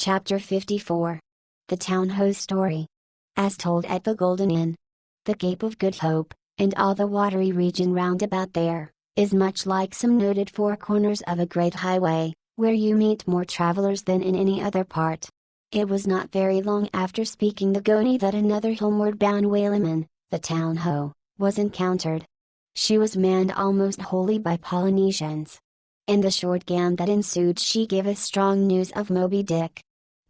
Chapter 54. The Town Ho Story. As told at the Golden Inn. The Cape of Good Hope, and all the watery region round about there, is much like some noted four corners of a great highway, where you meet more travelers than in any other part. It was not very long after speaking the Goni that another homeward bound whaleman, the Town Ho, was encountered. She was manned almost wholly by Polynesians. In the short gam that ensued she gave us strong news of Moby Dick.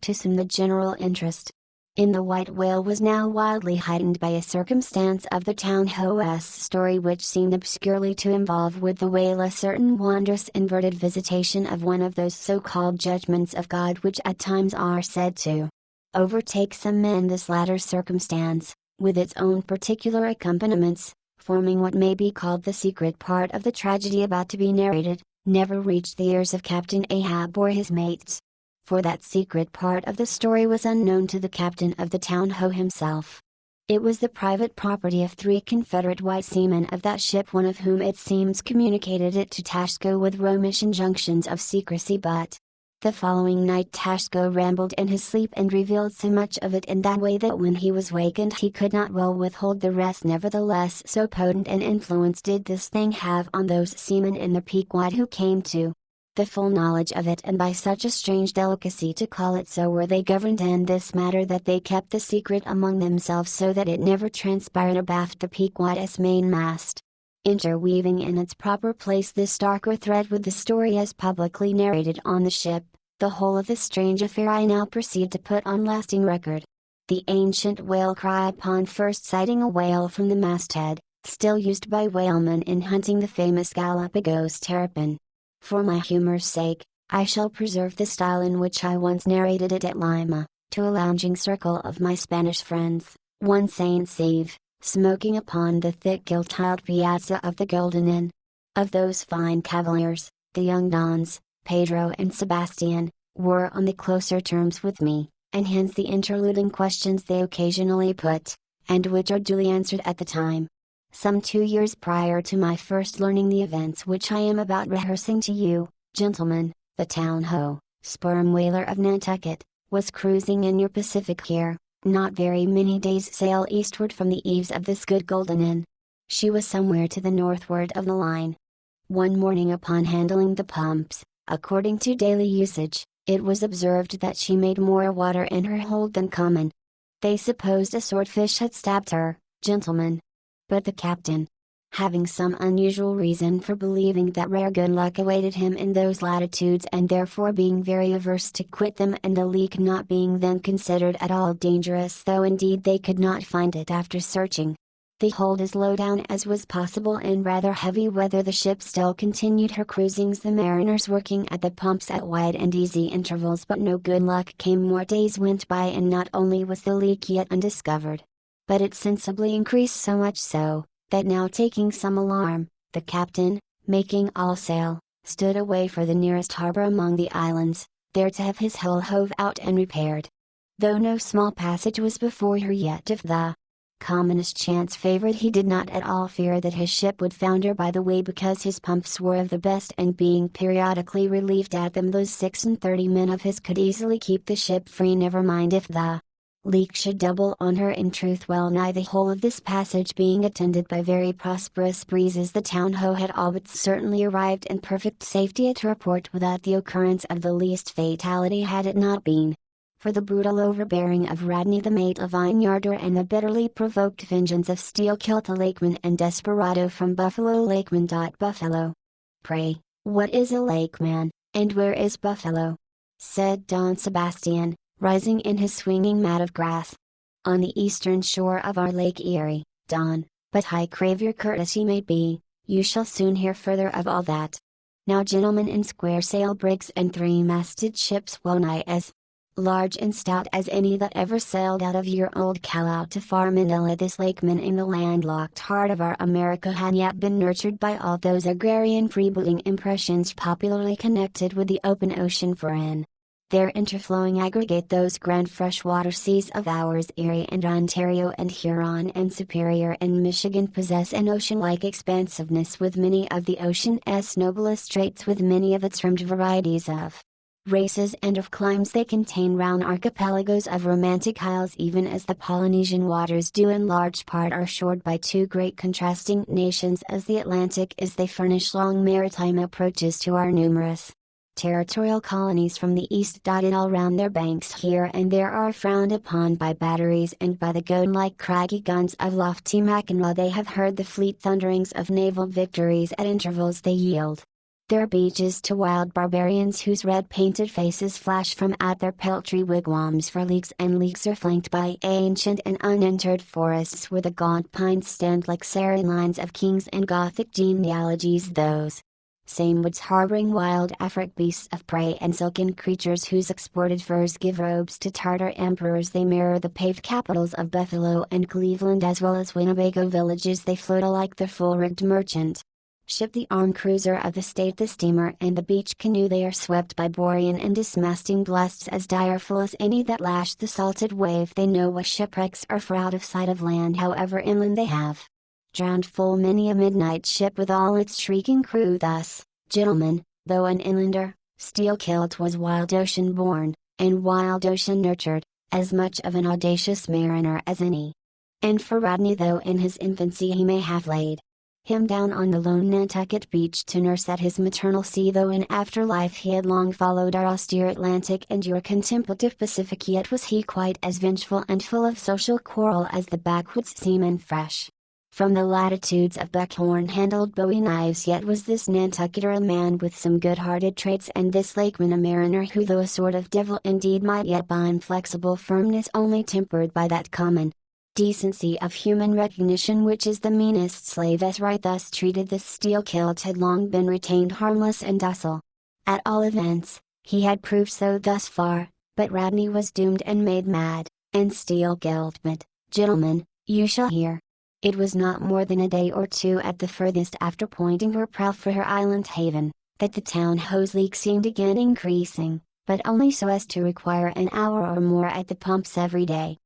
To some the general interest in the white whale was now wildly heightened by a circumstance of the Town Ho's story which seemed obscurely to involve with the whale a certain wondrous inverted visitation of one of those so-called judgments of God which at times are said to overtake some men. This latter circumstance, with its own particular accompaniments, forming what may be called the secret part of the tragedy about to be narrated, never reached the ears of Captain Ahab or his mates. For that secret part of the story was unknown to the captain of the Town Ho himself. It was the private property of 3 Confederate white seamen of that ship, one of whom it seems communicated it to Tashko with Romish injunctions of secrecy, but the following night Tashko rambled in his sleep and revealed so much of it in that way that when he was wakened he could not well withhold the rest. Nevertheless, so potent an influence did this thing have on those seamen in the Pequod who came to the full knowledge of it, and by such a strange delicacy, to call it so, were they governed in this matter that they kept the secret among themselves, so that it never transpired abaft the Pequod's mainmast. Interweaving in its proper place this darker thread with the story as publicly narrated on the ship, the whole of this strange affair I now proceed to put on lasting record. The ancient whale cry upon first sighting a whale from the masthead, still used by whalemen in hunting the famous Galapagos terrapin. For my humor's sake, I shall preserve the style in which I once narrated it at Lima, to a lounging circle of my Spanish friends, one Saint Eve, smoking upon the thick gilt-tiled piazza of the Golden Inn. Of those fine cavaliers, the young Dons, Pedro and Sebastian, were on the closer terms with me, and hence the interluding questions they occasionally put, and which are duly answered at the time. Some 2 years prior to my first learning the events which I am about rehearsing to you, gentlemen, the Town Ho, sperm whaler of Nantucket, was cruising in your Pacific here, not very many days' sail eastward from the eaves of this good Golden Inn. She was somewhere to the northward of the line. One morning upon handling the pumps, according to daily usage, it was observed that she made more water in her hold than common. They supposed a swordfish had stabbed her, gentlemen. But the captain, having some unusual reason for believing that rare good luck awaited him in those latitudes, and therefore being very averse to quit them, and the leak not being then considered at all dangerous, though indeed they could not find it after searching the hold as low down as was possible in rather heavy weather, the ship still continued her cruisings, the mariners working at the pumps at wide and easy intervals. But no good luck came. More days went by, and not only was the leak yet undiscovered, but it sensibly increased, so much so, that now, taking some alarm, the captain, making all sail, stood away for the nearest harbor among the islands, there to have his hull hove out and repaired. Though no small passage was before her yet, if the commonest chance favored, he did not at all fear that his ship would founder by the way, because his pumps were of the best, and being periodically relieved at them, those 36 men of his could easily keep the ship free. Never mind if the leak should double on her. In truth, well nigh the whole of this passage being attended by very prosperous breezes, the Town Ho had all but certainly arrived in perfect safety at her port, without the occurrence of the least fatality, had it not been for the brutal overbearing of Radney, the mate of Vineyarder, and the bitterly provoked vengeance of Steel-Kilt, a lakeman and desperado from Buffalo. Lakeman. Buffalo. Pray, what is a lakeman, and where is Buffalo? Said Don Sebastian, rising in his swinging mat of grass. On the eastern shore of our Lake Erie, Don, but I crave your courtesy may be, you shall soon hear further of all that. Now, gentlemen, in square sail brigs and 3-masted ships, well nigh as large and stout as any that ever sailed out of your old cal out to far Manila, this lakeman in the landlocked heart of our America had yet been nurtured by all those agrarian freebooting impressions popularly connected with the open ocean, for in their interflowing aggregate those grand freshwater seas of ours, Erie and Ontario and Huron and Superior and Michigan, possess an ocean-like expansiveness, with many of the ocean's noblest traits, with many of its termed varieties of races and of climes they contain round archipelagos of romantic isles, even as the Polynesian waters do in large part are shored by two great contrasting nations as the Atlantic is. They furnish long maritime approaches to our numerous territorial colonies from the east dotted all round their banks here and there are frowned upon by batteries and by the gun-like craggy guns of lofty Mackinaw. They have heard the fleet thunderings of naval victories at intervals they yield their beaches to wild barbarians whose red-painted faces flash from out their peltry wigwams for leagues and leagues are flanked by ancient and unentered forests where the gaunt pines stand like serried lines of kings and Gothic genealogies. Those same woods harboring wild Afric beasts of prey and silken creatures whose exported furs give robes to Tartar emperors. They mirror the paved capitals of Buffalo and Cleveland as well as Winnebago villages. They float alike the full-rigged merchant ship, the armed cruiser of the state, the steamer and the beach canoe. They are swept by borean and dismasting blasts as direful as any that lash the salted wave. They know what shipwrecks are for out of sight of land, however inland they have drowned full many a midnight ship with all its shrieking crew. Thus, gentlemen, though an inlander, Steelkilt was wild ocean born, and wild ocean nurtured, as much of an audacious mariner as any. And for Rodney, though in his infancy he may have laid him down on the lone Nantucket beach to nurse at his maternal sea, though in after life he had long followed our austere Atlantic and your contemplative Pacific, yet was he quite as vengeful and full of social quarrel as the backwoods seaman fresh from the latitudes of buckhorn-handled bowie knives. Yet was this Nantucketer a man with some good-hearted traits, and this Lakeman a mariner who, though a sort of devil indeed, might yet by inflexible firmness only tempered by that common decency of human recognition which is the meanest slave. As right thus treated, this Steelkilt had long been retained harmless and docile. At all events, he had proved so thus far, but Rodney was doomed and made mad, and Steelkilt, but, gentlemen, you shall hear. It was not more than a day or two at the furthest after pointing her prow for her island haven, that the town hose leak seemed again increasing, but only so as to require an hour or more at the pumps every day.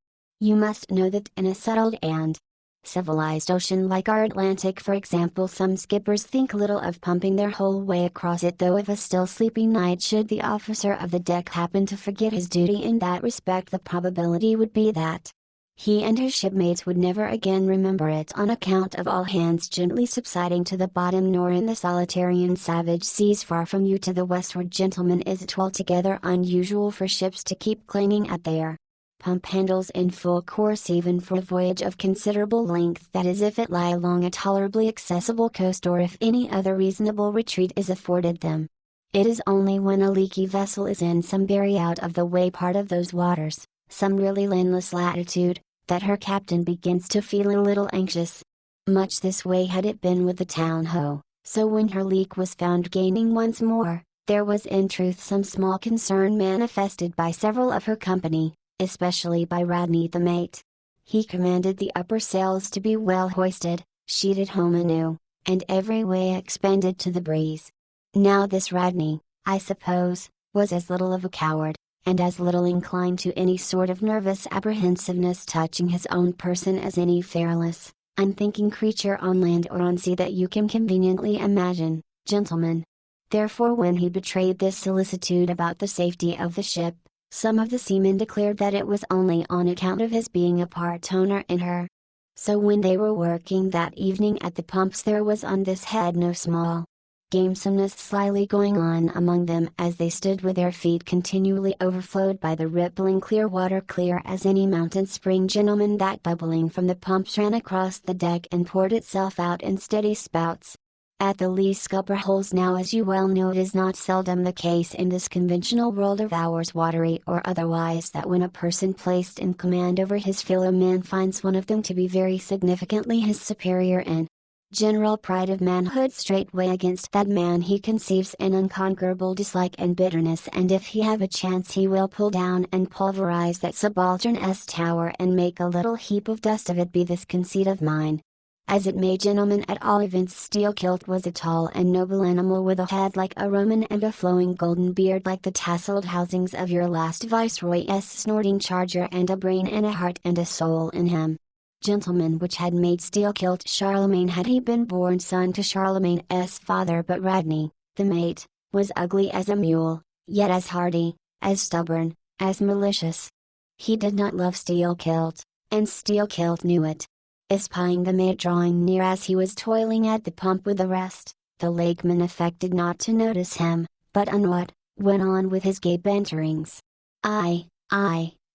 You must know that in a settled and civilized ocean like our Atlantic, for example, some skippers think little of pumping their whole way across it, though of a still sleepy night should the officer of the deck happen to forget his duty in that respect, the probability would be that he and his shipmates would never again remember it, on account of all hands gently subsiding to the bottom, nor in the solitary and savage seas far from you to the westward. Gentlemen, is it altogether unusual for ships to keep clanging at their pump handles in full course, even for a voyage of considerable length, that is, if it lie along a tolerably accessible coast, or if any other reasonable retreat is afforded them? It is only when a leaky vessel is in some very out of the way part of those waters, some really landless latitude, that her captain begins to feel a little anxious. Much this way had it been with the Town Ho, so when her leak was found gaining once more, there was in truth some small concern manifested by several of her company, especially by Rodney the mate. He commanded the upper sails to be well hoisted, sheeted home anew, and every way expended to the breeze. Now this Rodney, I suppose, was as little of a coward, and as little inclined to any sort of nervous apprehensiveness touching his own person as any fearless, unthinking creature on land or on sea that you can conveniently imagine, gentlemen. Therefore, when he betrayed this solicitude about the safety of the ship, some of the seamen declared that it was only on account of his being a part owner in her. So when they were working that evening at the pumps, there was on this head no small gamesomeness slyly going on among them, as they stood with their feet continually overflowed by the rippling clear water, clear as any mountain spring. Gentlemen, that bubbling from the pumps ran across the deck and poured itself out in steady spouts at the lee scupper holes. Now, as you well know, it is not seldom the case in this conventional world of ours, watery or otherwise, that when a person placed in command over his fellow men finds one of them to be very significantly his superior in general pride of manhood, straightway against that man he conceives an unconquerable dislike and bitterness, and if he have a chance he will pull down and pulverize that subaltern's tower and make a little heap of dust of it. Be this conceit of mine as it may, gentlemen, at all events Steelkilt was a tall and noble animal, with a head like a Roman and a flowing golden beard like the tasseled housings of your last viceroy's snorting charger, and a brain and a heart and a soul in him, gentlemen, which had made Steelkilt Charlemagne had he been born son to Charlemagne's father. But Rodney, the mate, was ugly as a mule, yet as hardy, as stubborn, as malicious. He did not love Steelkilt, and Steelkilt knew it. Espying the mate drawing near as he was toiling at the pump with the rest, the lakeman affected not to notice him, but unawed, went on with his gay banterings. Aye,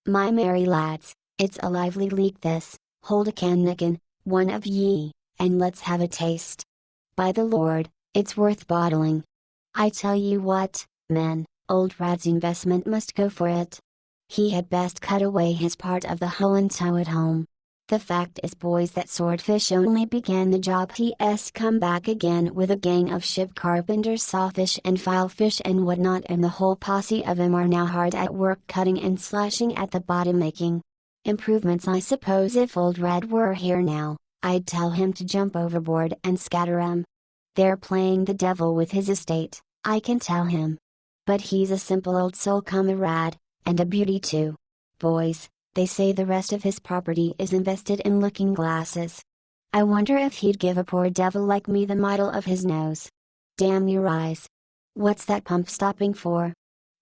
my merry lads, it's a lively leak this, hold a cannikin, one of ye, and let's have a taste. By the Lord, it's worth bottling. I tell you what, men, old Rad's investment must go for it. He had best cut away his part of the hull and tow it home. The fact is, boys, that Swordfish only began the job. He's come back again with a gang of ship carpenters, sawfish and filefish and whatnot, and the whole posse of 'em are now hard at work cutting and slashing at the bottom, making improvements. I suppose if old Rad were here now, I'd tell him to jump overboard and scatter 'em. They're playing the devil with his estate, I can tell him. But he's a simple old soul, comrade, and a beauty too. Boys, they say the rest of his property is invested in looking glasses. I wonder if he'd give a poor devil like me the model of his nose. Damn your eyes. What's that pump stopping for?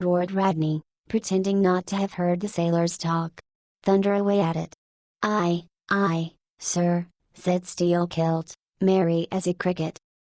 Roared Radney, pretending not to have heard the sailors talk. Thunder away at it. Aye, sir, said Steelkilt, merry as a cricket.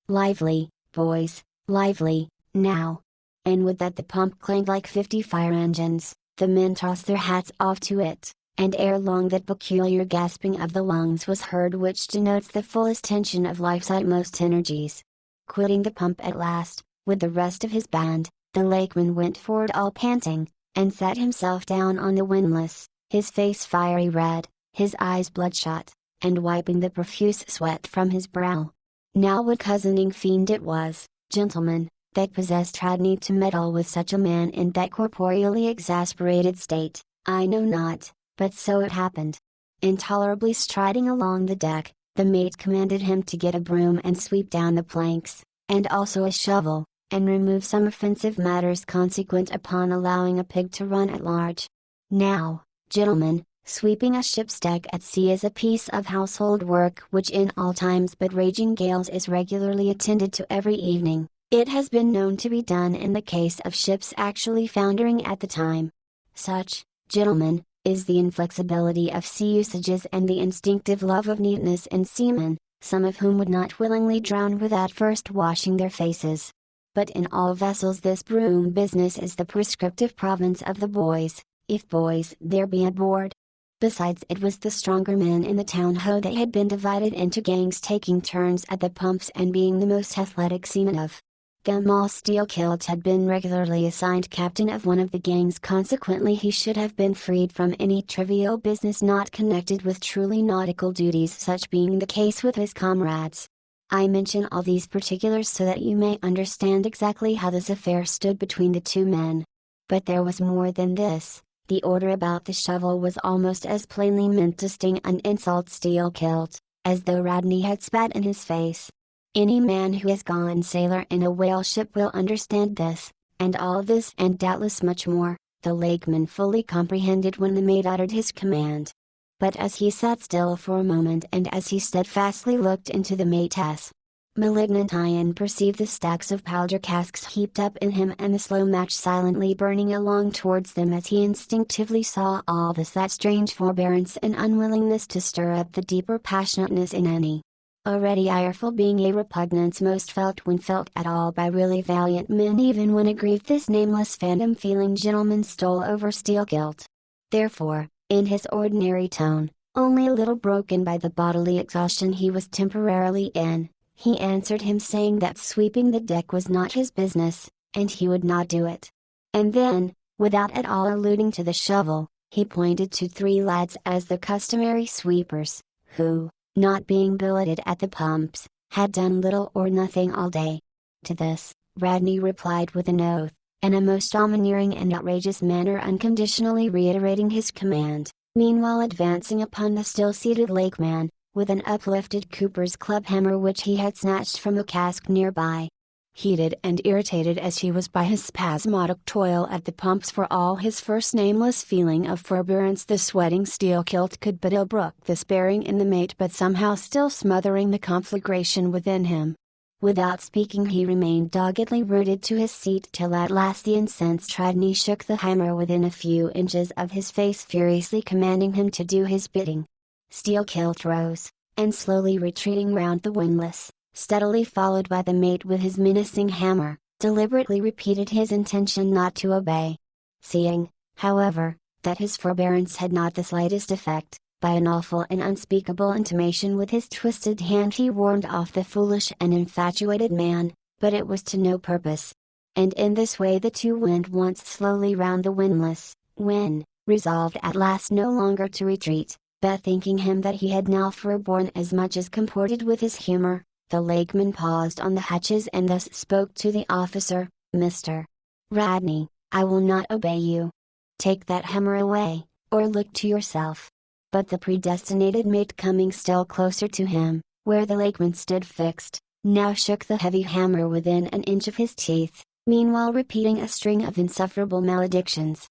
Lively, boys, lively, now. And with that the pump clanged like 50 fire engines. The men tossed their hats off to it, and ere long that peculiar gasping of the lungs was heard which denotes the fullest tension of life's utmost energies. Quitting the pump at last, with the rest of his band, the lakeman went forward all panting, and sat himself down on the windlass, his face fiery red, his eyes bloodshot, and wiping the profuse sweat from his brow. Now what cozening fiend it was, gentlemen, that possessed Radney to meddle with such a man in that corporeally exasperated state, I know not, but so it happened. Intolerably striding along the deck, the mate commanded him to get a broom and sweep down the planks, and also a shovel, and remove some offensive matters consequent upon allowing a pig to run at large. Now, gentlemen, sweeping a ship's deck at sea is a piece of household work which in all times but raging gales is regularly attended to every evening. It has been known to be done in the case of ships actually foundering at the time. Such, gentlemen, is the inflexibility of sea usages and the instinctive love of neatness in seamen, some of whom would not willingly drown without first washing their faces. But in all vessels this broom business is the prescriptive province of the boys, if boys there be aboard. Besides, it was the stronger men in the town-ho that had been divided into gangs, taking turns at the pumps and being the most athletic seamen of them all. Steelkilt had been regularly assigned captain of one of the gangs, consequently he should have been freed from any trivial business not connected with truly nautical duties, such being the case with his comrades. I mention all these particulars so that you may understand exactly how this affair stood between the two men. But there was more than this. The order about the shovel was almost as plainly meant to sting and insult Steelkilt, as though Radney had spat in his face. Any man who has gone sailor in a whale ship will understand this, and all this and doubtless much more, the lakeman fully comprehended when the mate uttered his command. But as he sat still for a moment and as he steadfastly looked into the mate's malignant eye and perceived the stacks of powder casks heaped up in him and the slow match silently burning along towards them, as he instinctively saw all this, that strange forbearance and unwillingness to stir up the deeper passionateness in any already ireful being, a repugnance most felt when felt at all by really valiant men, even when aggrieved, this nameless phantom feeling, gentlemen, stole over Steelkilt. Therefore, in his ordinary tone, only a little broken by the bodily exhaustion he was temporarily in, he answered him, saying that sweeping the deck was not his business, and he would not do it. And then, without at all alluding to the shovel, he pointed to 3 lads as the customary sweepers, who, not being billeted at the pumps, had done little or nothing all day. To this, Radney replied with an oath, in a most domineering and outrageous manner, unconditionally reiterating his command, meanwhile advancing upon the still-seated lakeman, with an uplifted Cooper's club hammer which he had snatched from a cask nearby. Heated and irritated as he was by his spasmodic toil at the pumps, for all his first nameless feeling of forbearance, the sweating Steelkilt could but ill brook this bearing in the mate, but somehow still smothering the conflagration within him. Without speaking, he remained doggedly rooted to his seat till at last the incensed Tridney shook the hammer within a few inches of his face, furiously commanding him to do his bidding. Steelkilt rose, and slowly retreating round the windlass, steadily followed by the mate with his menacing hammer, deliberately repeated his intention not to obey. Seeing, however, that his forbearance had not the slightest effect, by an awful and unspeakable intimation with his twisted hand he warned off the foolish and infatuated man, but it was to no purpose. And in this way the two went once slowly round the windlass, when, resolved at last no longer to retreat, bethinking him that he had now forborne as much as comported with his humour, the lakeman paused on the hatches and thus spoke to the officer: "Mr. Radney, I will not obey you. Take that hammer away, or look to yourself." But the predestinated mate, coming still closer to him, where the lakeman stood fixed, now shook the heavy hammer within an inch of his teeth, meanwhile repeating a string of insufferable maledictions.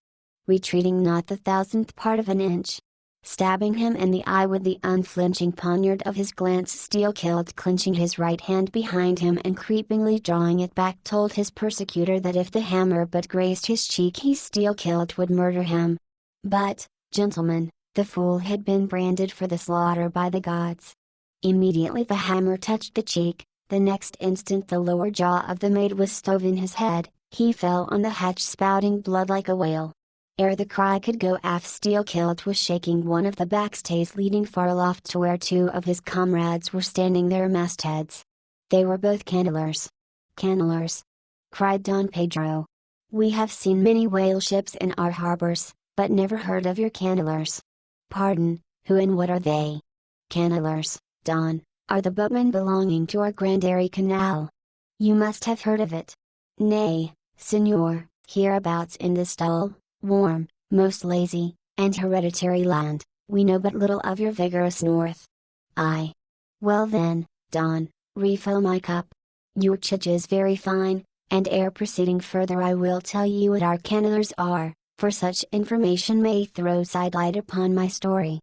Retreating not the thousandth part of an inch, stabbing him in the eye with the unflinching poniard of his glance, Steelkilt, clenching his right hand behind him and creepingly drawing it back, told his persecutor that if the hammer but grazed his cheek he, Steelkilt, would murder him. But, gentlemen, the fool had been branded for the slaughter by the gods. Immediately the hammer touched the cheek, the next instant the lower jaw of the mate was stove in his head, he fell on the hatch spouting blood like a whale. Ere the cry could go aft, Steelkilt was shaking one of the backstays leading far aloft to where two of his comrades were standing their mastheads. They were both cannelers. "Cannelers!" cried Don Pedro. "We have seen many whale ships in our harbors, but never heard of your cannelers." "Pardon, who and what are they?" "Cannelers, Don, are the boatmen belonging to our Grand Airy Canal. You must have heard of it." "Nay, Signor, hereabouts in this dull, warm, most lazy, and hereditary land, we know but little of your vigorous north." "Aye. Well then, Don, refill my cup. Your chich is very fine, and ere proceeding further I will tell you what our cannelers are, for such information may throw sidelight upon my story.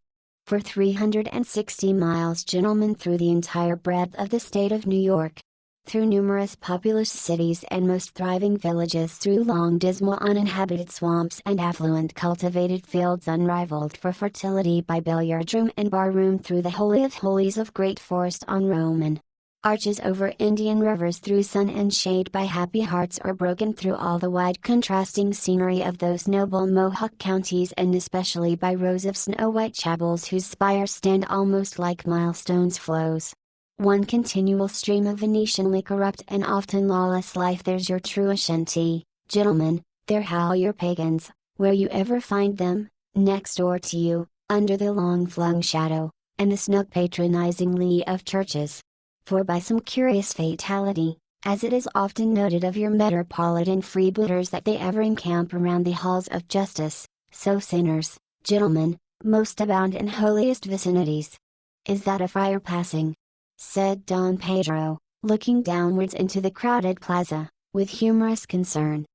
For 360 miles, gentlemen, through the entire breadth of the state of New York, through numerous populous cities and most thriving villages, through long dismal uninhabited swamps and affluent cultivated fields unrivaled for fertility by billiard room and bar room, through the holy of holies of great forest on Roman arches, over Indian rivers, through sun and shade by happy hearts, or broken through all the wide contrasting scenery of those noble Mohawk counties, and especially by rows of snow-white chapels whose spires stand almost like milestones, flows one continual stream of Venetianly corrupt and often lawless life. There's your true Ashanti, gentlemen, there howl your pagans, where you ever find them, next door to you, under the long-flung shadow, and the snug patronizing lee of churches. For by some curious fatality, as it is often noted of your metropolitan freebooters that they ever encamp around the halls of justice, so sinners, gentlemen, most abound in holiest vicinities. "Is that a friar passing?" said Don Pedro, looking downwards into the crowded plaza, with humorous concern.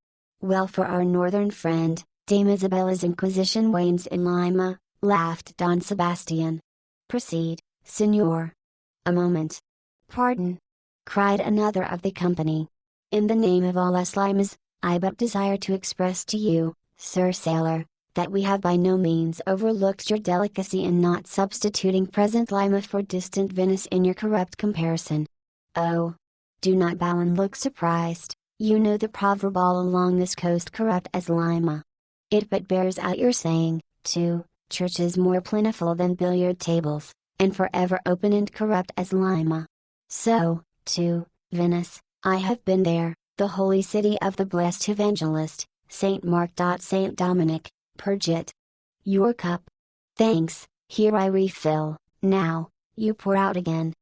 "Well, for our northern friend, Dame Isabella's Inquisition wanes in Lima," laughed Don Sebastian. "Proceed, Signor." "A moment. Pardon," cried another of the company. "In the name of all us Limas, I but desire to express to you, Sir Sailor, that we have by no means overlooked your delicacy in not substituting present Lima for distant Venice in your corrupt comparison. Oh! Do not bow and look surprised, you know the proverb all along this coast corrupt as Lima. It but bears out your saying, too, churches more plentiful than billiard tables, and forever open and corrupt as Lima. So, too, Venice, I have been there, the holy city of the blessed evangelist, Saint Mark. Saint Dominic, purge it. Your cup. Thanks, here I refill. Now, you pour out again."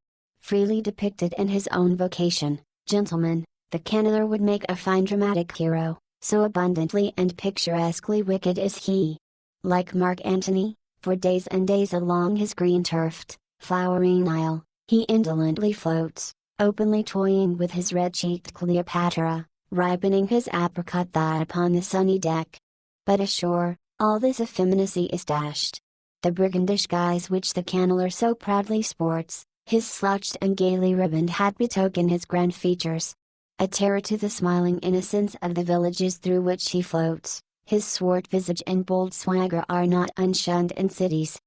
Freely depicted in his own vocation, gentlemen, the canneler would make a fine dramatic hero, so abundantly and picturesquely wicked is he. Like Mark Antony, for days and days along his green-turfed, flowery Nile, he indolently floats, openly toying with his red-cheeked Cleopatra, ripening his apricot thigh upon the sunny deck. But ashore, all this effeminacy is dashed. The brigandish guise which the canneler so proudly sports, His slouched and gaily ribboned hat betokened his grand features. A terror to the smiling innocence of the villages through which he floats, his swart visage and bold swagger are not unshunned in cities.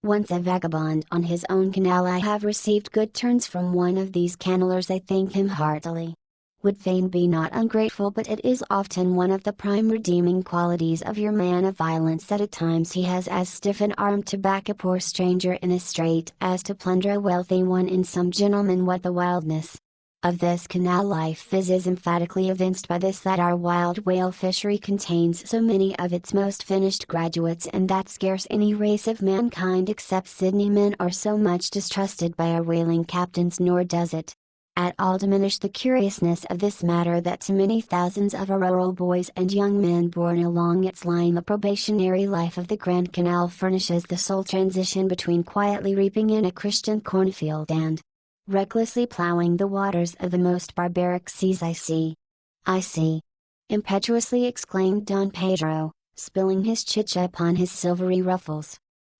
Once a vagabond on his own canal, I have received good turns from one of these cannelers. I thank him heartily. Would fain be not ungrateful, but it is often one of the prime redeeming qualities of your man of violence that at times he has as stiff an arm to back a poor stranger in a strait as to plunder a wealthy one in some gentleman. What the wildness of this canal life is emphatically evinced by this, that our wild whale fishery contains so many of its most finished graduates, and that scarce any race of mankind except Sydney men are so much distrusted by our whaling captains, nor does it at all diminish the curiousness of this matter that to many thousands of our rural boys and young men born along its line the probationary life of the Grand Canal furnishes the sole transition between quietly reaping in a Christian cornfield and recklessly plowing the waters of the most barbaric seas. I see, impetuously exclaimed Don Pedro, spilling his chicha upon his silvery ruffles.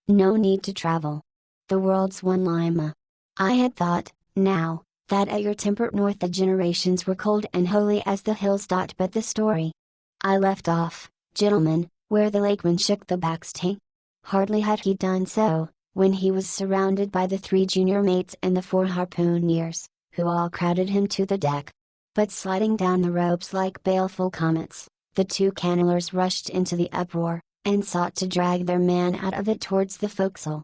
No need to travel. The world's one Lima. I had thought, now, that at your temperate north the generations were cold and holy as the hills. But the story I left off, gentlemen, where the lakeman shook the backstay. Hardly had he done so, when he was surrounded by the 3 junior mates and the 4 harpooneers, who all crowded him to the deck. But sliding down the ropes like baleful comets, the 2 cannelers rushed into the uproar, and sought to drag their man out of it towards the forecastle.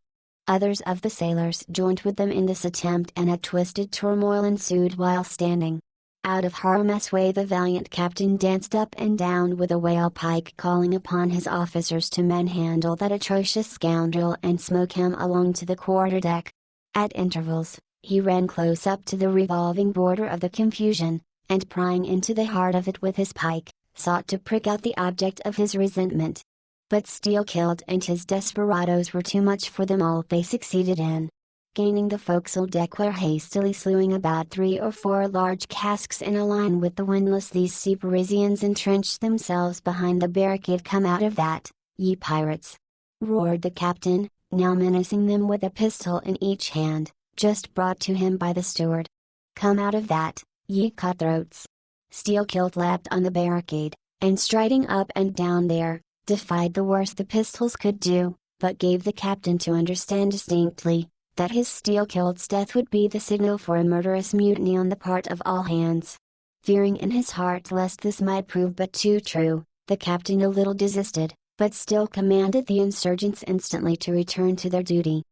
Others of the sailors joined with them in this attempt, and a twisted turmoil ensued while standing out of harm's way. The valiant captain danced up and down with a whale pike, calling upon his officers to manhandle that atrocious scoundrel and smoke him along to the quarter-deck. At intervals, he ran close up to the revolving border of the confusion, and prying into the heart of it with his pike, sought to prick out the object of his resentment. But Steelkilt and his desperadoes were too much for them all. They succeeded in gaining the forecastle deck, where hastily slewing about 3 or 4 large casks in a line with the windlass, these sea Parisians entrenched themselves behind the barricade. Come out of that, ye pirates! Roared the captain, now menacing them with a pistol in each hand, just brought to him by the steward. Come out of that, ye cutthroats! Steelkilt leapt on the barricade, and striding up and down there, defied the worst the pistols could do, but gave the captain to understand distinctly that his Steelkilt's death would be the signal for a murderous mutiny on the part of all hands. Fearing in his heart lest this might prove but too true, the captain a little desisted, but still commanded the insurgents instantly to return to their duty.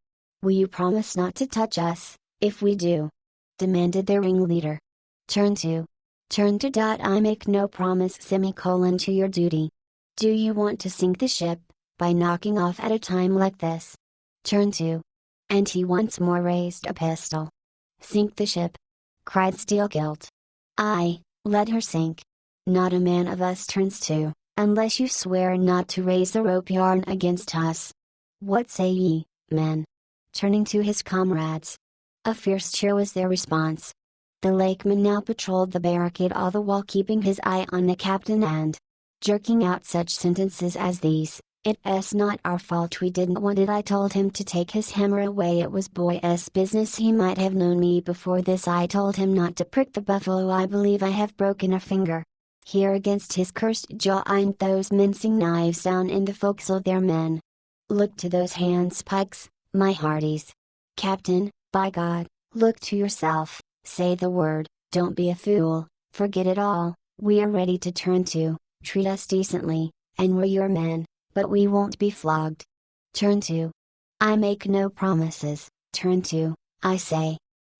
Will you promise not to touch us, if we do? Demanded their ringleader. Turn to. I make no promise to your duty. Do you want to sink the ship, by knocking off at a time like this? Turn to. And he once more raised a pistol. Sink the ship? Cried Steelkilt. Aye, let her sink. Not a man of us turns to, unless you swear not to raise the rope yarn against us. What say ye, men? Turning to his comrades. A fierce cheer was their response. The lakeman now patrolled the barricade, all the while keeping his eye on the captain and jerking out such sentences as these. It's not our fault we didn't want it. I told him to take his hammer away. It was boy's business. He might have known me before this. I told him not to prick the buffalo. I believe I have broken a finger here against his cursed jaw. And those mincing knives down in the forecastle, they're men. Look to those handspikes, my hearties. Captain, by God, look to yourself, say the word, don't be a fool, forget it all. We are ready to turn to. Treat us decently, and we're your men, but we won't be flogged. Turn to. I make no promises. Turn to, I say.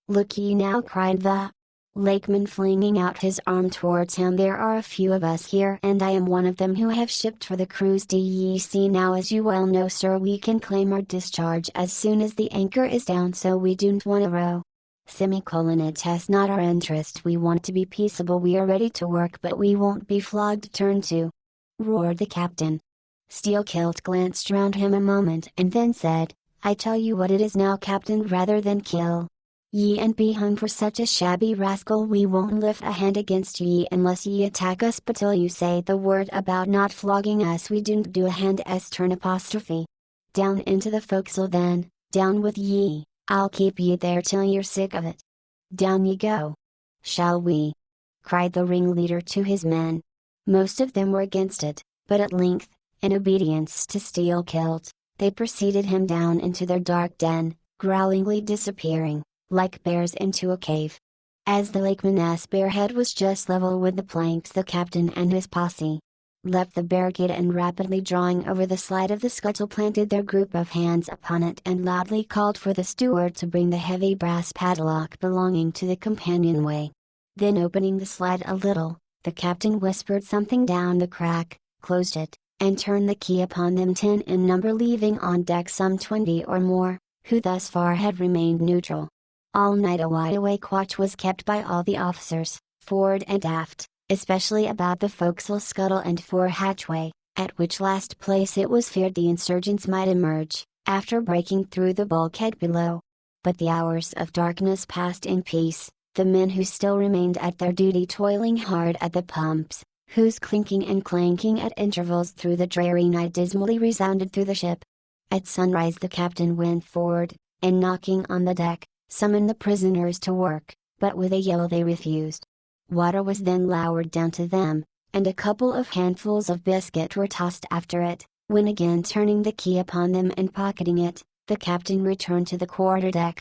Look ye now, cried the lakeman, flinging out his arm towards him. There are a few of us here, and I am one of them, who have shipped for the cruise. Do ye see now? As you well know, sir, we can claim our discharge as soon as the anchor is down, so we don't want to row. It has not our interest. We want to be peaceable. We are ready to work, but we won't be flogged. Turn to. Roared the captain. Steelkilt glanced round him a moment and then said, I tell you what it is now, captain, rather than kill ye and be hung for such a shabby rascal, we won't lift a hand against ye unless ye attack us. But till you say the word about not flogging us, we don't do a hand. Turn apostrophe. Down into the forecastle then, down with ye. I'll keep ye there till you're sick of it. Down ye go. Shall we?" cried the ringleader to his men. Most of them were against it, but at length, in obedience to Steelkilt, they preceded him down into their dark den, growlingly disappearing, like bears into a cave. As the Lakeman's spearhead was just level with the planks, the captain and his posse left the barricade and rapidly drawing over the slide of the scuttle planted their group of hands upon it and loudly called for the steward to bring the heavy brass padlock belonging to the companionway. Then opening the slide a little, the captain whispered something down the crack, closed it, and turned the key upon them 10 in number, leaving on deck some 20 or more, who thus far had remained neutral. All night a wide-awake watch was kept by all the officers, forward and aft, especially about the forecastle scuttle and fore hatchway, at which last place it was feared the insurgents might emerge, after breaking through the bulkhead below. But the hours of darkness passed in peace, the men who still remained at their duty toiling hard at the pumps, whose clinking and clanking at intervals through the dreary night dismally resounded through the ship. At sunrise the captain went forward, and knocking on the deck, summoned the prisoners to work, but with a yell they refused. Water was then lowered down to them, and a couple of handfuls of biscuit were tossed after it, when again turning the key upon them and pocketing it, the captain returned to the quarterdeck.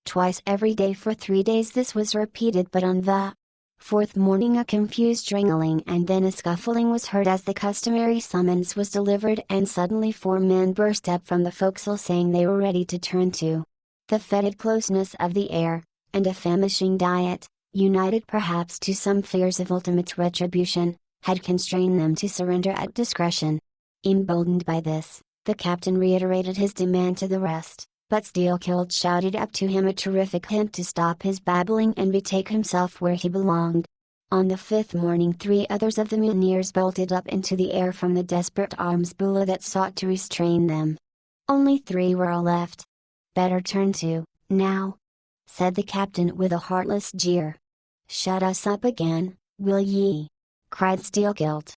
Twice every day for 3 days this was repeated, but on the fourth morning a confused wrangling and then a scuffling was heard as the customary summons was delivered, and suddenly 4 men burst up from the forecastle saying they were ready to turn to. The fetid closeness of the air, and a famishing diet, united perhaps to some fears of ultimate retribution, had constrained them to surrender at discretion. Emboldened by this, the captain reiterated his demand to the rest, but Steelkilt shouted up to him a terrific hint to stop his babbling and betake himself where he belonged. On the 5th morning 3 others of the mutineers bolted up into the air from the desperate arms bulla that sought to restrain them. Only 3 were all left. "Better turn to, now," said the captain with a heartless jeer. "Shut us up again, will ye?" cried Steelkilt.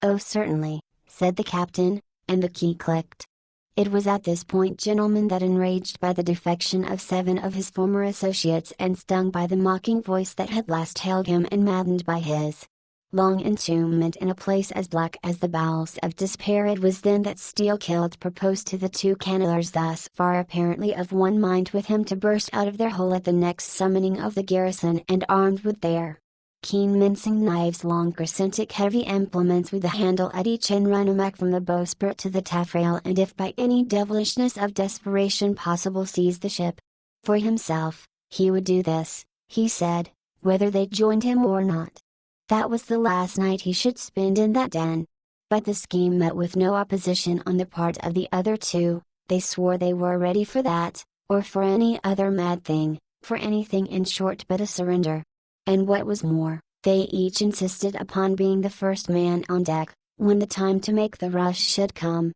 "Oh certainly," said the captain, and the key clicked. It was at this point, gentlemen, that enraged by the defection of 7 of his former associates and stung by the mocking voice that had last hailed him and maddened by his long entombment in a place as black as the bowels of despair, it was then that Steelkilt proposed to the 2 cannelers, thus far apparently of one mind with him, to burst out of their hole at the next summoning of the garrison, and armed with their keen mincing knives, long crescentic heavy implements with a handle at each end, run amuck from the bowsprit to the taffrail, and if by any devilishness of desperation possible seize the ship. For himself, he would do this, he said, whether they joined him or not. That was the last night he should spend in that den. But the scheme met with no opposition on the part of the other 2, they swore they were ready for that, or for any other mad thing, for anything in short but a surrender. And what was more, they each insisted upon being the first man on deck, when the time to make the rush should come.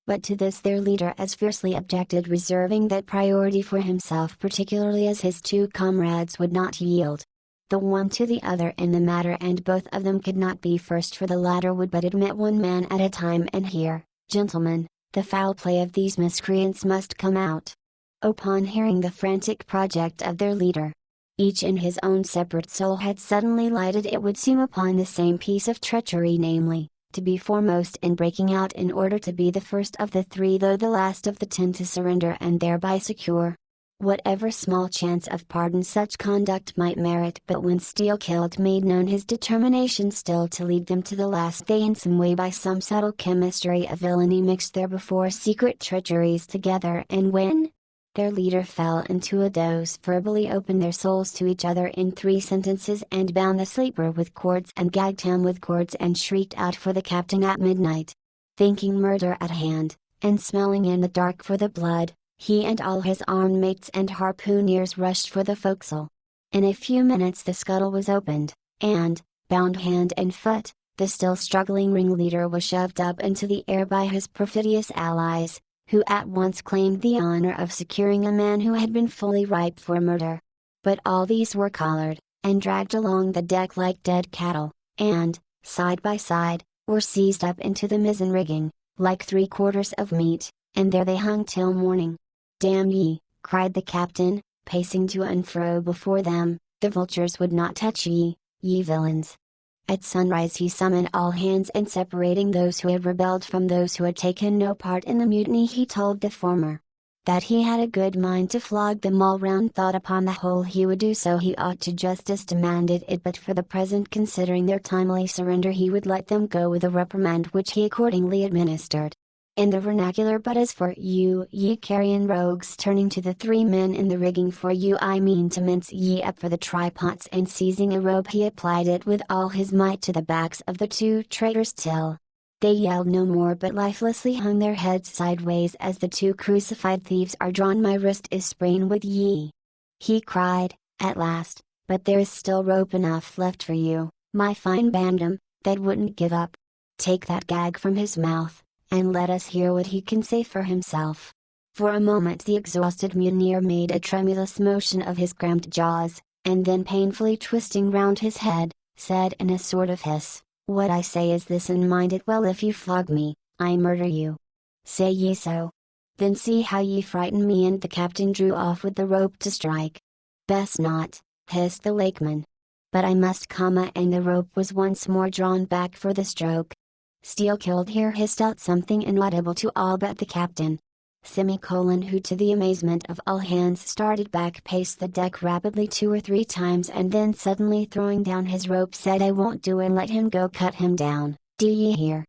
But to this their leader as fiercely objected, reserving that priority for himself, particularly as his 2 comrades would not yield the one to the other in the matter, and both of them could not be first, for the latter would but admit one man at a time. And here, gentlemen, the foul play of these miscreants must come out. Upon hearing the frantic project of their leader, each in his own separate soul had suddenly lighted, it would seem, upon the same piece of treachery, namely, to be foremost in breaking out in order to be the first of the 3, though the last of the 10, to surrender, and thereby secure whatever small chance of pardon such conduct might merit. But when Steelkilt made known his determination still to lead them to the last, they in some way, by some subtle chemistry of villainy, mixed their before secret treacheries together, and when their leader fell into a doze, verbally opened their souls to each other in 3 sentences, and bound the sleeper with cords and gagged him with cords, and shrieked out for the captain at midnight. Thinking murder at hand, and smelling in the dark for the blood, he and all his armed mates and harpooneers rushed for the forecastle. In a few minutes the scuttle was opened, and, bound hand and foot, the still struggling ringleader was shoved up into the air by his perfidious allies, who at once claimed the honor of securing a man who had been fully ripe for murder. But all these were collared, and dragged along the deck like dead cattle, and, side by side, were seized up into the mizzen rigging, like 3/4 of meat, and there they hung till morning. "Damn ye," cried the captain, pacing to and fro before them. "The vultures would not touch ye, ye villains." At sunrise he summoned all hands, and separating those who had rebelled from those who had taken no part in the mutiny, he told the former that he had a good mind to flog them all round, thought upon the whole he would do so. He ought to justice demanded it, but for the present, considering their timely surrender, he would let them go with a reprimand, which he accordingly administered in the vernacular. "But as for you, ye carrion rogues," turning to the three men in the rigging, "for you I mean to mince ye up for the trypots," and seizing a rope he applied it with all his might to the backs of the two traitors till they yelled no more, but lifelessly hung their heads sideways as the two crucified thieves are drawn. "My wrist is sprained with ye," he cried, at last, "but there is still rope enough left for you, my fine bantam, that wouldn't give up." Take that gag from his mouth, and let us hear what he can say for himself. For a moment the exhausted mutineer made a tremulous motion of his cramped jaws, and then, painfully twisting round his head, said in a sort of hiss, "What I say is this, and mind it well: if you flog me, I murder you. Say ye so? Then see how ye frighten me." And the captain drew off with the rope to strike. "Best not," hissed the lakeman. "But I must, and the rope was once more drawn back for the stroke. Steelkilt here hissed out something inaudible to all but the captain. Who, to the amazement of all hands, started back, paced the deck rapidly 2 or 3 times, and then suddenly throwing down his rope said, "I won't do, and let him go. Cut him down, do ye hear?"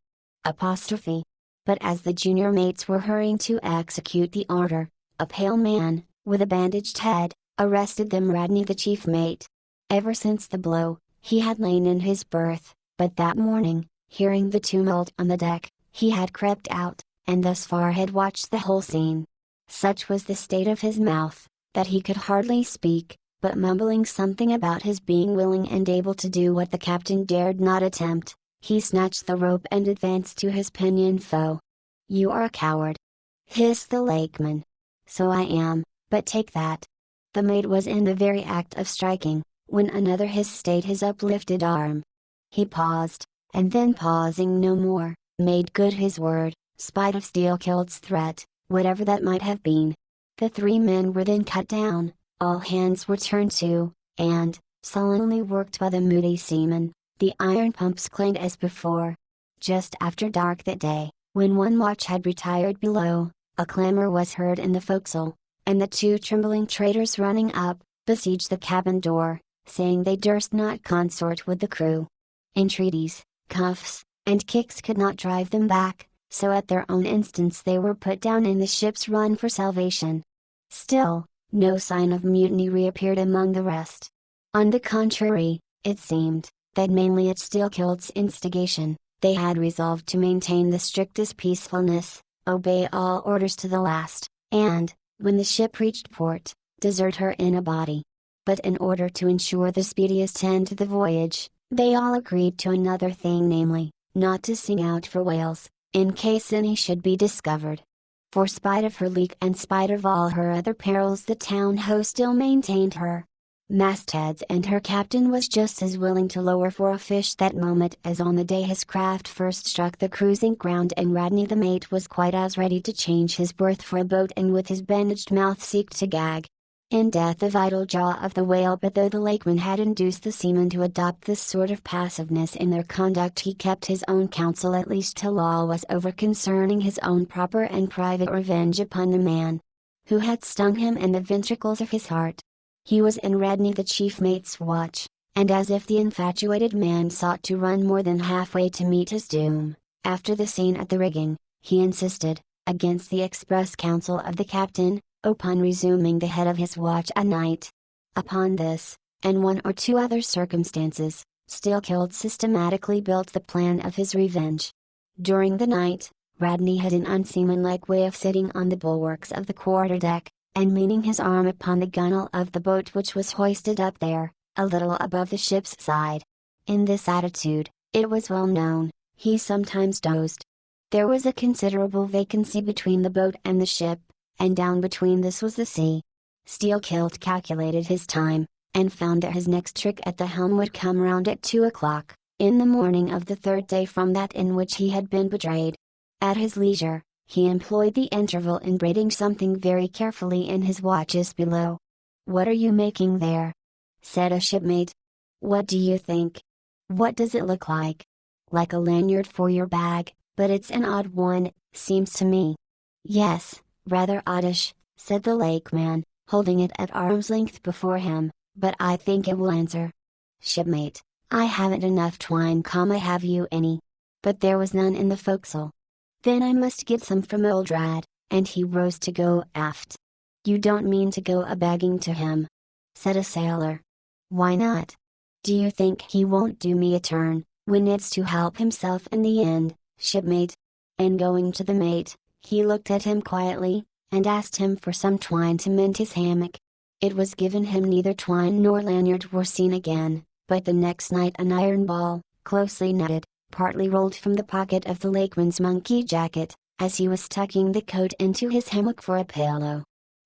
Apostrophe. But as the junior mates were hurrying to execute the order, a pale man, with a bandaged head, arrested them. Radney, the chief mate. Ever since the blow, he had lain in his berth, but that morning, hearing the tumult on the deck, he had crept out, and thus far had watched the whole scene. Such was the state of his mouth, that he could hardly speak, but mumbling something about his being willing and able to do what the captain dared not attempt, he snatched the rope and advanced to his pinioned foe. "You are a coward!" hissed the lakeman. "So I am, but take that." The mate was in the very act of striking, when another hiss stayed his uplifted arm. He paused, and then, pausing no more, made good his word, spite of Steelkilt's threat, whatever that might have been. The 3 men were then cut down, all hands were turned to, and, sullenly worked by the moody seamen, the iron pumps clanged as before. Just after dark that day, when one watch had retired below, a clamor was heard in the forecastle, and the 2 trembling traitors, running up, besieged the cabin door, saying they durst not consort with the crew. Entreaties, cuffs, and kicks could not drive them back, so at their own instance they were put down in the ship's run for salvation. Still, no sign of mutiny reappeared among the rest. On the contrary, it seemed that, mainly at Steelkilt's instigation, they had resolved to maintain the strictest peacefulness, obey all orders to the last, and, when the ship reached port, desert her in a body. But in order to ensure the speediest end to the voyage, they all agreed to another thing, namely, not to sing out for whales, in case any should be discovered. For spite of her leak and spite of all her other perils, the town ho still maintained her mastheads, and her captain was just as willing to lower for a fish that moment as on the day his craft first struck the cruising ground, and Radney the mate was quite as ready to change his berth for a boat, and with his bandaged mouth seek to gag in death the vital jaw of the whale. But though the lakeman had induced the seamen to adopt this sort of passiveness in their conduct, he kept his own counsel, at least till all was over, concerning his own proper and private revenge upon the man who had stung him in the ventricles of his heart. He was in Radney the chief mate's watch, and as if the infatuated man sought to run more than halfway to meet his doom, after the scene at the rigging, he insisted, against the express counsel of the captain, upon resuming the head of his watch at night. Upon this, and 1 or 2 other circumstances, Steelkilt systematically built the plan of his revenge. During the night, Radney had an unseamanlike way of sitting on the bulwarks of the quarter-deck, and leaning his arm upon the gunwale of the boat which was hoisted up there, a little above the ship's side. In this attitude, it was well known, he sometimes dozed. There was a considerable vacancy between the boat and the ship, and down between this was the sea. Steelkilt calculated his time, and found that his next trick at the helm would come round at 2 o'clock, in the morning of the 3rd day from that in which he had been betrayed. At his leisure, He employed the interval in braiding something very carefully in his watches below. "What are you making there?" said a shipmate. "What do you think? What does it look like?" "Like a lanyard for your bag, but it's an odd one, seems to me." "Yes, rather oddish," said the lakeman, holding it at arm's length before him, "but I think it will answer." "Shipmate, I haven't enough twine, have you any?" But there was none in the forecastle. "Then I must get some from old Rad," and he rose to go aft. "You don't mean to go a-begging to him?" said a sailor. "Why not? Do you think he won't do me a turn, when it's to help himself in the end, shipmate?" And going to the mate, he looked at him quietly, and asked him for some twine to mend his hammock. It was given him. Neither twine nor lanyard were seen again, but the next night an iron ball, closely netted, partly rolled from the pocket of the lakeman's monkey jacket, as he was tucking the coat into his hammock for a pillow.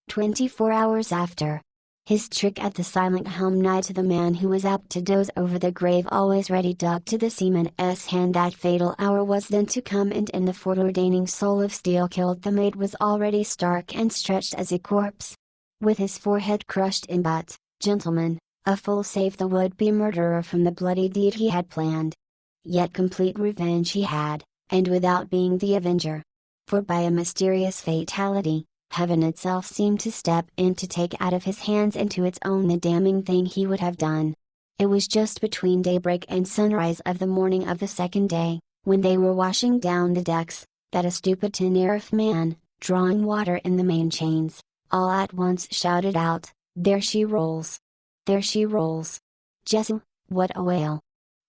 24 hours after. His trick at the silent helm nigh to the man who was apt to doze over the grave always ready dug to the seaman's hand. That fatal hour was then to come, and in the foreordaining soul of steel killed the mate was already stark and stretched as a corpse, with his forehead crushed in. But, gentlemen, a fool saved the would-be murderer from the bloody deed he had planned. Yet complete revenge he had, and without being the avenger. For by a mysterious fatality, heaven itself seemed to step in to take out of his hands into its own the damning thing he would have done. It was just between daybreak and sunrise of the morning of the second day, when they were washing down the decks, that a stupid Tenerife man, drawing water in the main chains, all at once shouted out, "There she rolls! There she rolls! Jesu, what a whale!"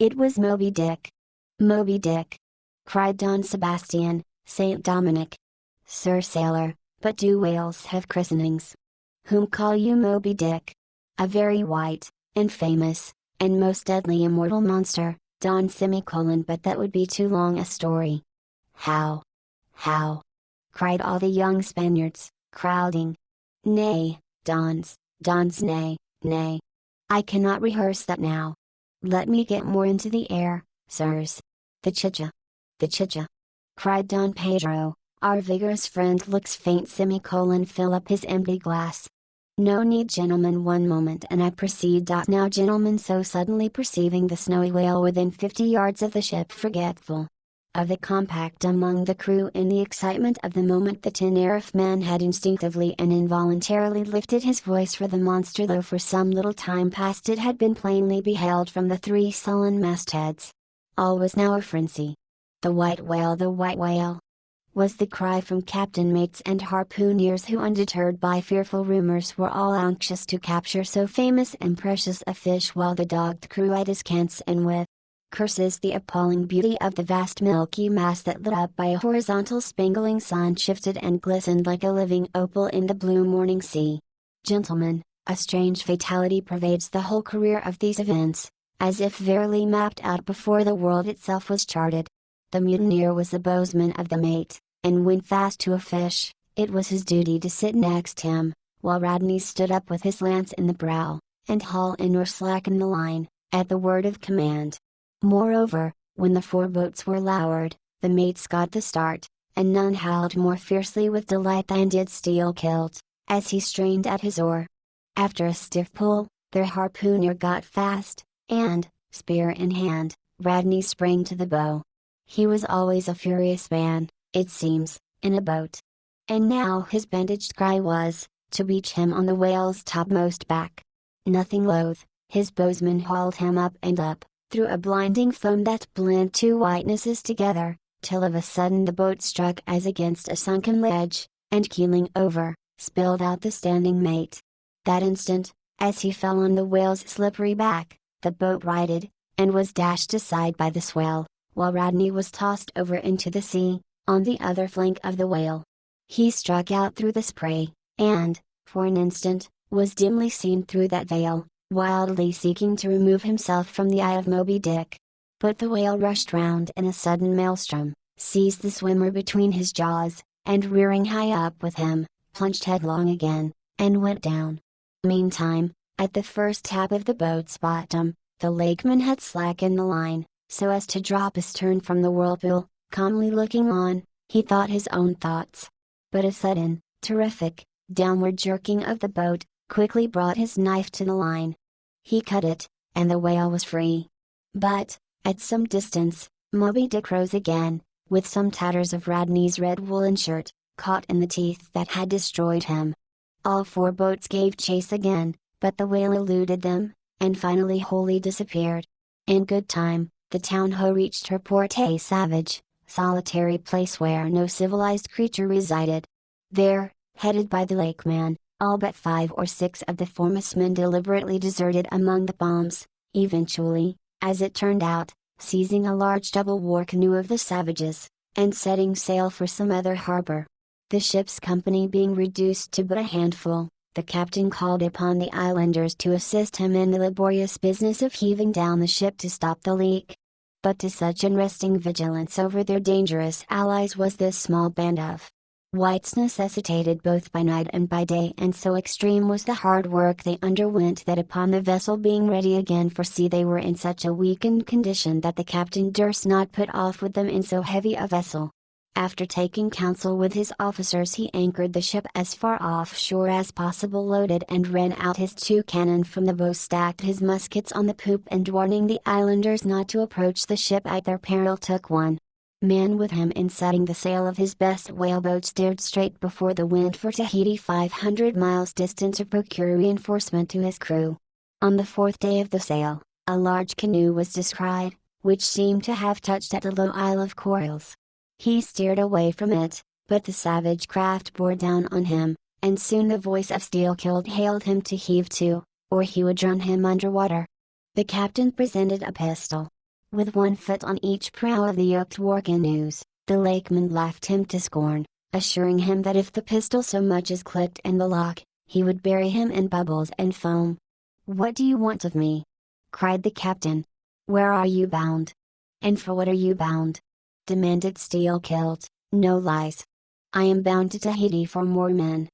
It was Moby Dick. "Moby Dick!" cried Don Sebastian, Saint Dominic. "Sir Sailor, but do whales have christenings? Whom call you Moby Dick?" "A very white, and famous, and most deadly immortal monster, Don but that would be too long a story." "How? How?" cried all the young Spaniards, crowding. "Nay, Dons, nay, nay. I cannot rehearse that now. Let me get more into the air, sirs. The chicha! The chicha!" cried Don Pedro. Our vigorous friend looks faint. Fill up his empty glass. "No need, gentlemen, one moment and I proceed. Now, gentlemen," so suddenly perceiving the snowy whale within 50 yards of the ship, forgetful of the compact among the crew in the excitement of the moment, the Tenerife man had instinctively and involuntarily lifted his voice for the monster, though for some little time past it had been plainly beheld from the 3 sullen mastheads. All was now a frenzy. "The white whale, the white whale!" was the cry from captain, mates and harpooneers, who, undeterred by fearful rumors, were all anxious to capture so famous and precious a fish, while the dogged crew at askance and with curses the appalling beauty of the vast milky mass that, lit up by a horizontal spangling sun, shifted and glistened like a living opal in the blue morning sea. Gentlemen, a strange fatality pervades the whole career of these events, as if verily mapped out before the world itself was charted. The mutineer was the bowsman of the mate, and when fast to a fish, it was his duty to sit next him, while Rodney stood up with his lance in the brow, and haul in or slacken the line, at the word of command. Moreover, when the 4 boats were lowered, the mates got the start, and none howled more fiercely with delight than did Steelkilt, as he strained at his oar. After a stiff pull, their harpooner got fast, and, spear in hand, Rodney sprang to the bow. He was always a furious man, it seems, in a boat. And now his bandaged cry was, to reach him on the whale's topmost back. Nothing loath, his bowsman hauled him up and up, through a blinding foam that blent 2 whitenesses together, till of a sudden the boat struck as against a sunken ledge, and keeling over, spilled out the standing mate. That instant, as he fell on the whale's slippery back, the boat righted, and was dashed aside by the swell, while Rodney was tossed over into the sea, on the other flank of the whale. He struck out through the spray, and, for an instant, was dimly seen through that veil, wildly seeking to remove himself from the eye of Moby Dick. But the whale rushed round in a sudden maelstrom, seized the swimmer between his jaws, and rearing high up with him, plunged headlong again, and went down. Meantime, at the first tap of the boat's bottom, the lakeman had slackened the line, so as to drop astern from the whirlpool, calmly looking on, He thought his own thoughts. But a sudden, terrific, downward jerking of the boat, quickly brought his knife to the line. He cut it, and the whale was free. But, at some distance, Moby Dick rose again, with some tatters of Radney's red woolen shirt, caught in the teeth that had destroyed him. All 4 boats gave chase again, but the whale eluded them, and finally wholly disappeared. In good time, the town-ho reached her port, a savage, solitary place where no civilized creature resided. There, headed by the lakeman, all but 5 or 6 of the foremost men deliberately deserted among the bombs, eventually, as it turned out, seizing a large double-war canoe of the savages, and setting sail for some other harbor. The ship's company being reduced to but a handful, the captain called upon the islanders to assist him in the laborious business of heaving down the ship to stop the leak. But to such unresting vigilance over their dangerous allies was this small band of whites necessitated both by night and by day, and so extreme was the hard work they underwent that upon the vessel being ready again for sea they were in such a weakened condition that the captain durst not put off with them in so heavy a vessel. After taking counsel with his officers, he anchored the ship as far offshore as possible, loaded and ran out his 2 cannon from the bow, stacked his muskets on the poop, and warning the islanders not to approach the ship at their peril, took 1 man with him in setting the sail of his best whaleboat, steered straight before the wind for Tahiti, 500 miles distant, to procure reinforcement to his crew. On the 4th day of the sail, a large canoe was descried, which seemed to have touched at the low Isle of Corals. He steered away from it, but the savage craft bore down on him, and soon the voice of Steelkilt hailed him to heave to, or he would run him under water. The captain presented a pistol. With 1 foot on each prow of the yoked war canoes, the lakeman laughed him to scorn, assuring him that if the pistol so much as clicked in the lock, he would bury him in bubbles and foam. "What do you want of me?" cried the captain. "Where are you bound? And for what are you bound?" demanded Steelkilt. "No lies. I am bound to Tahiti for more men."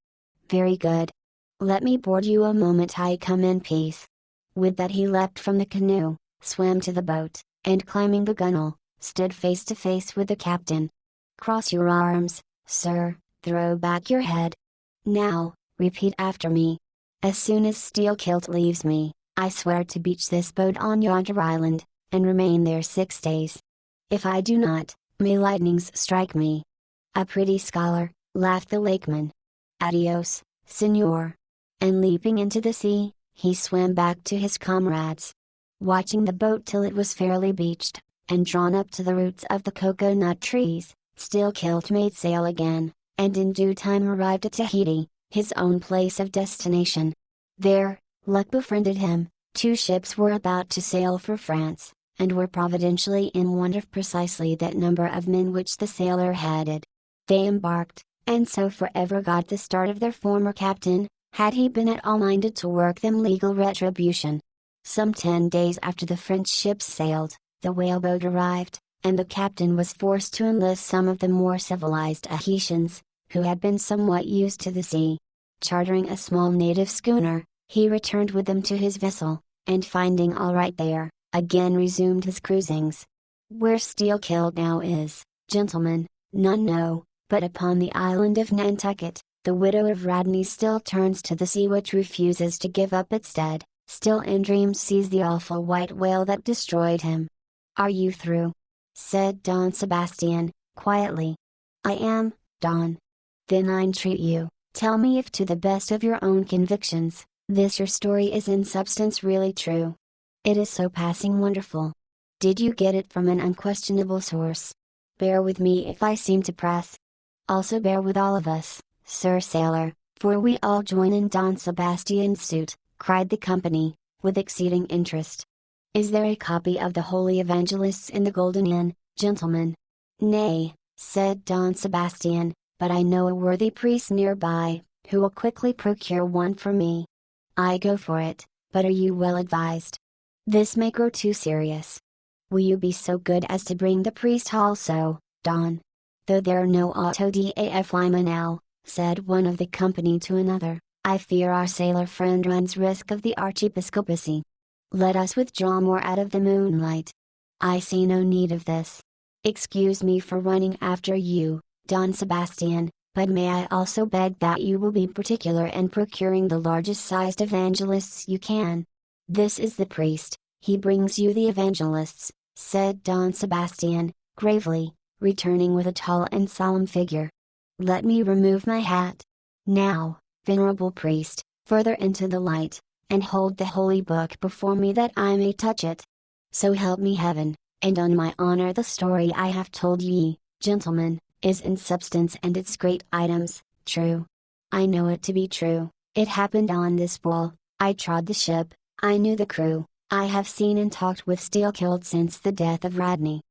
"Very good. Let me board you a moment, I come in peace." With that he leapt from the canoe, swam to the boat, and climbing the gunwale, stood face to face with the captain. "Cross your arms, sir, throw back your head. Now, repeat after me. As soon as Steelkilt leaves me, I swear to beach this boat on yonder island, and remain there 6 days. If I do not, may lightnings strike me." "A pretty scholar," laughed the lakeman. "Adios, senor." And leaping into the sea, he swam back to his comrades. Watching the boat till it was fairly beached, and drawn up to the roots of the cocoa-nut trees, Steelkilt made sail again, and in due time arrived at Tahiti, his own place of destination. There, luck befriended him. 2 ships were about to sail for France, and were providentially in want of precisely that number of men which the sailor headed. They embarked, and so forever got the start of their former captain, had he been at all minded to work them legal retribution. Some 10 days after the French ships sailed, the whaleboat arrived, and the captain was forced to enlist some of the more civilized Tahitians, who had been somewhat used to the sea. Chartering a small native schooner, he returned with them to his vessel, and finding all right there, again resumed his cruisings. Where Steelkilt now is, gentlemen, none know, but upon the island of Nantucket, the widow of Radney still turns to the sea, which refuses to give up its dead, still in dreams sees the awful white whale that destroyed him. "Are you through?" said Don Sebastian, quietly. "I am, Don." "Then I entreat you, tell me if to the best of your own convictions, this your story is in substance really true." "It is so passing wonderful." "Did you get it from an unquestionable source?" "Bear with me if I seem to press." "Also bear with all of us, Sir Sailor, for we all join in Don Sebastian's suit," cried the company, with exceeding interest. "Is there a copy of the Holy Evangelists in the Golden Inn, gentlemen?" "Nay," said Don Sebastian, "but I know a worthy priest nearby, who will quickly procure one for me." "I go for it, but are you well advised? This may grow too serious. Will you be so good as to bring the priest also, Don?" "Though there are no auto daf lima now," said one of the company to another, "I fear our sailor friend runs risk of the archiepiscopacy. Let us withdraw more out of the moonlight." "I see no need of this. Excuse me for running after you, Don Sebastian, but may I also beg that you will be particular in procuring the largest sized evangelists you can. This is the priest, he brings you the evangelists, said Don Sebastian, gravely, returning with a tall and solemn figure. Let me remove my hat. Now, venerable priest, further into the light, and hold the holy book before me that I may touch it. So help me heaven, and on my honor the story I have told ye, gentlemen, is in substance and its great items, true. I know it to be true, it happened on this wall, I trod the ship, I knew the crew, I have seen and talked with Steelkilt since the death of Radney,